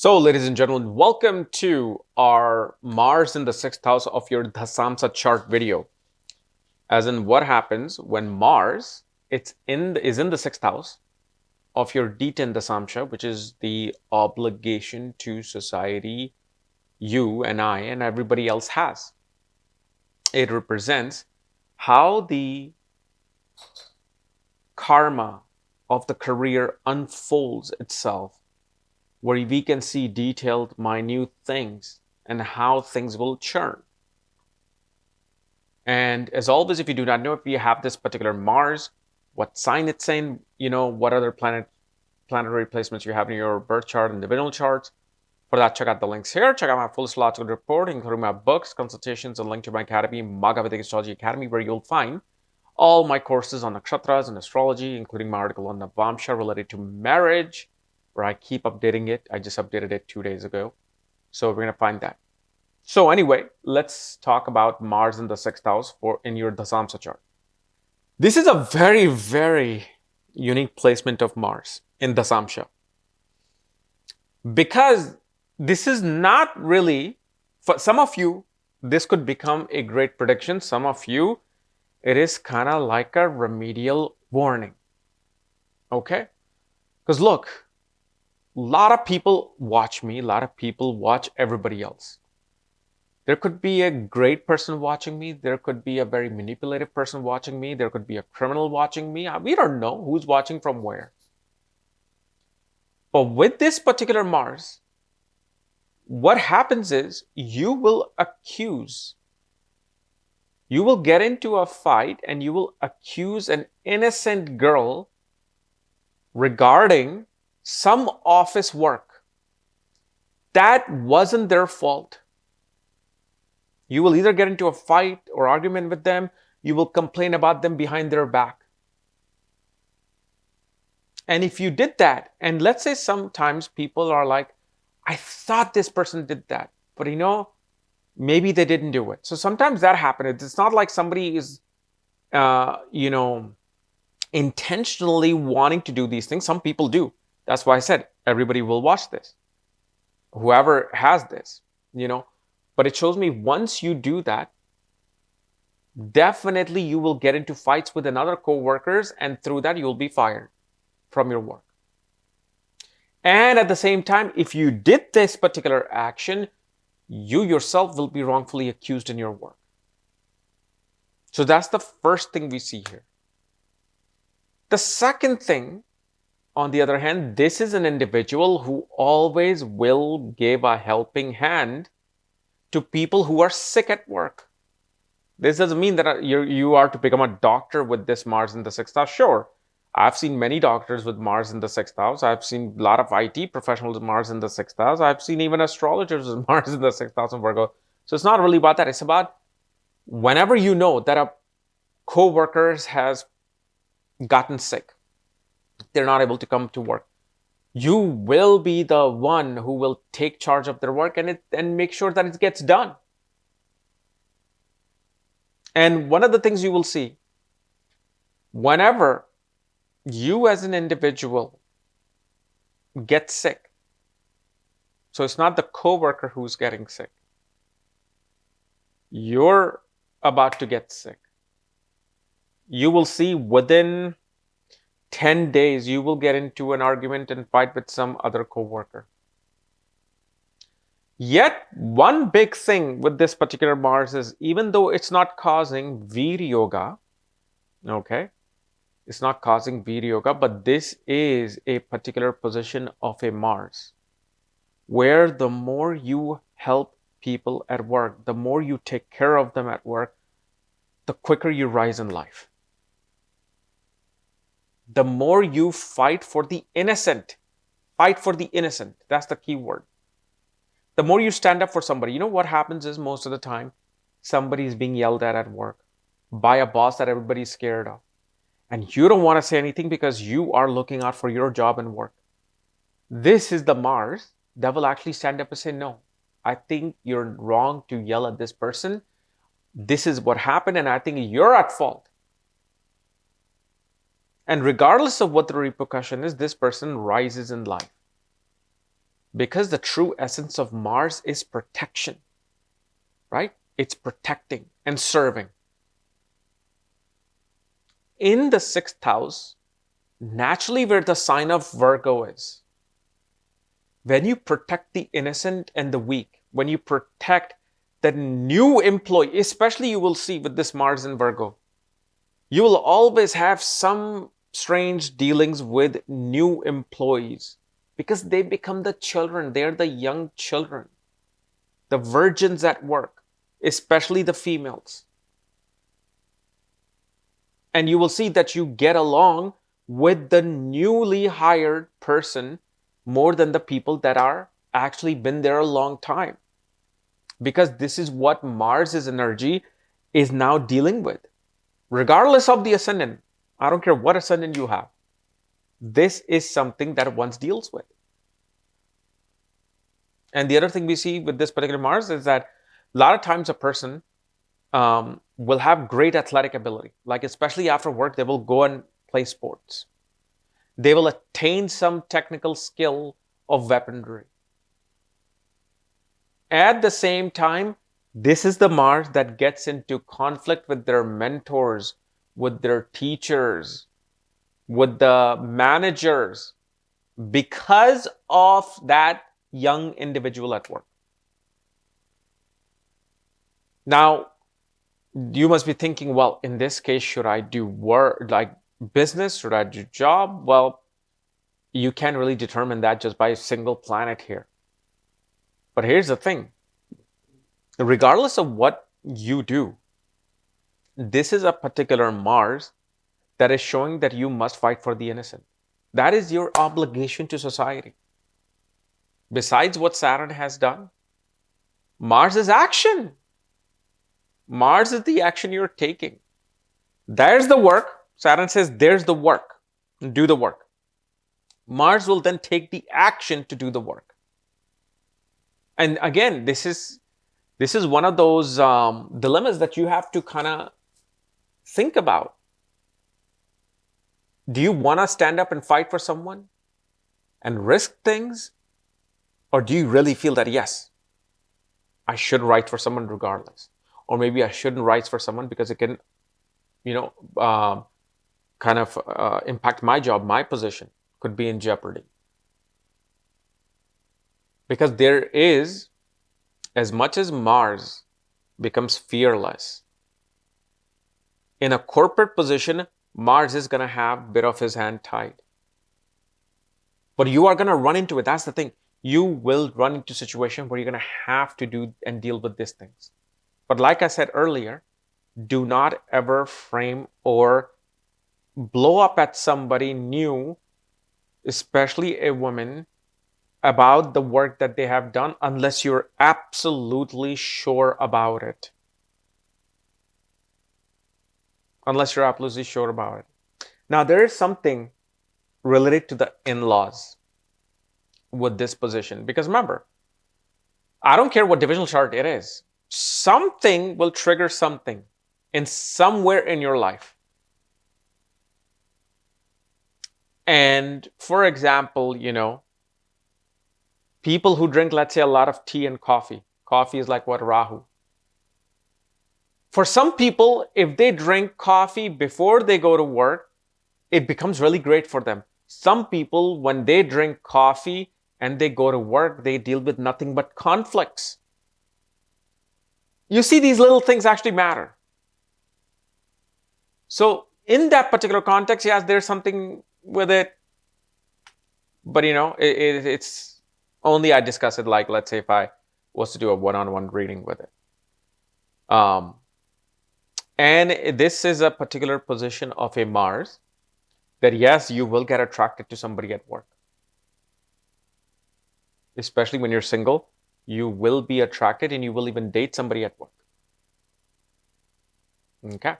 So, ladies and gentlemen, welcome to our Mars in the sixth house of your Dashamsha chart video. As in, what happens when Mars is in the sixth house of your D10 Dashamsha, which is the obligation to society you and I and everybody else has. It represents how the karma of the career unfolds itself, where we can see detailed, minute things and how things will churn. And as always, if you do not know if you have this particular Mars, what sign it's in, what other planetary placements you have in your birth chart and divisional charts. For that, check out the links here. Check out my full astrological report, including my books, consultations, and link to my academy, Vedic Astrology Academy, where you'll find all my courses on nakshatras and astrology, including my article on Dashamsha related to marriage, where I keep updating it. I just updated it 2 days ago. So we're going to find that. So anyway, let's talk about Mars in the sixth house in your Dashamsha chart. This is a very, very unique placement of Mars in Dashamsha. Because this is not really, for some of you, this could become a great prediction. Some of you, it is kind of like a remedial warning. Okay? Because look, a lot of people watch me, a lot of people watch everybody else. There could be a great person watching me. There could be a very manipulative person watching me. There could be a criminal watching me. We don't know who's watching from where. But with this particular Mars, what happens is you will accuse. You will get into a fight and you will accuse an innocent girl regarding some office work. That wasn't their fault. You will either get into a fight or argument with them. You will complain about them behind their back. And if you did that, and let's say sometimes people are like, I thought this person did that, but maybe they didn't do it. So sometimes that happens. It's not like somebody is, intentionally wanting to do these things. Some people do. That's why I said everybody will watch this. Whoever has this, But it shows me once you do that, definitely you will get into fights with another co-workers, and through that you'll be fired from your work. And at the same time, if you did this particular action, you yourself will be wrongfully accused in your work. So that's the first thing we see here. The second thing, on the other hand, this is an individual who always will give a helping hand to people who are sick at work. This doesn't mean that you are to become a doctor with this Mars in the sixth house. Sure, I've seen many doctors with Mars in the sixth house. I've seen a lot of IT professionals with Mars in the sixth house. I've seen even astrologers with Mars in the sixth house in Virgo. So it's not really about that. It's about whenever you know that a co-worker has gotten sick, they're not able to come to work, you will be the one who will take charge of their work and make sure that it gets done. And one of the things you will see, whenever you as an individual get sick, so it's not the co-worker who's getting sick, you're about to get sick. You will see within 10 days, you will get into an argument and fight with some other co-worker. Yet, one big thing with this particular Mars is, even though it's not causing Viri Yoga, okay, it's not causing Viri Yoga, but this is a particular position of a Mars, where the more you help people at work, the more you take care of them at work, the quicker you rise in life. The more you fight for the innocent. Fight for the innocent. That's the key word. The more you stand up for somebody. What happens is most of the time, somebody is being yelled at work by a boss that everybody's scared of. And you don't want to say anything because you are looking out for your job and work. This is the Mars that will actually stand up and say, no, I think you're wrong to yell at this person. This is what happened, and I think you're at fault. And regardless of what the repercussion is, this person rises in life. Because the true essence of Mars is protection, right? It's protecting and serving. In the 6th house, naturally where the sign of Virgo is, when you protect the innocent and the weak, when you protect the new employee, especially you will see with this Mars in Virgo, you will always have some strange dealings with new employees because they become the children. They're the young children, the virgins at work, especially the females. And you will see that you get along with the newly hired person more than the people that are actually been there a long time. Because this is what Mars's energy is now dealing with. Regardless of the ascendant, I don't care what ascendant you have, this is something that one deals with. And the other thing we see with this particular Mars is that a lot of times a person will have great athletic ability. Like especially after work, they will go and play sports. They will attain some technical skill of weaponry. At the same time, this is the Mars that gets into conflict with their mentors, with their teachers, with the managers, because of that young individual at work. Now, you must be thinking, well, in this case, should I do work, like business? Should I do job? Well, you can't really determine that just by a single planet here. But here's the thing. Regardless of what you do, this is a particular Mars that is showing that you must fight for the innocent. That is your obligation to society. Besides what Saturn has done, Mars is action. Mars is the action you're taking. There's the work. Saturn says, there's the work. Do the work. Mars will then take the action to do the work. And again, this is one of those dilemmas that you have to kind of think about. Do you want to stand up and fight for someone and risk things? Or do you really feel that, yes, I should write for someone regardless? Or maybe I shouldn't write for someone because it can, kind of impact my job, my position could be in jeopardy. Because there is, as much as Mars becomes fearless, in a corporate position, Mars is going to have a bit of his hand tied. But you are going to run into it. That's the thing. You will run into a situation where you're going to have to do and deal with these things. But like I said earlier, do not ever frame or blow up at somebody new, especially a woman, about the work that they have done unless you're absolutely sure about it. Unless you're absolutely sure about it. Now, there is something related to the in-laws with this position. Because remember, I don't care what divisional chart it is. Something will trigger something in somewhere in your life. And for example, people who drink, let's say, a lot of tea and coffee. Coffee is like what? Rahu. For some people, if they drink coffee before they go to work, it becomes really great for them. Some people, when they drink coffee and they go to work, they deal with nothing but conflicts. You see, these little things actually matter. So in that particular context, yes, there's something with it. But, it's only I discuss it like, let's say, if I was to do a one-on-one reading with it. And this is a particular position of a Mars that, yes, you will get attracted to somebody at work. Especially when you're single, you will be attracted and you will even date somebody at work. Okay.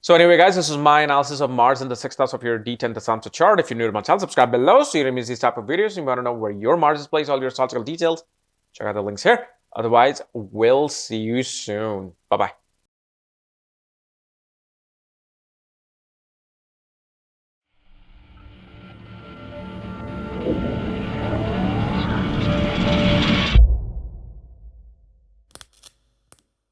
So anyway, guys, this is my analysis of Mars in the 6th house of your D10 Dashamsha chart. If you're new to my channel, subscribe below so you don't miss these type of videos. If you want to know where your Mars is placed, all your astrological details, check out the links here. Otherwise, we'll see you soon. Bye-bye.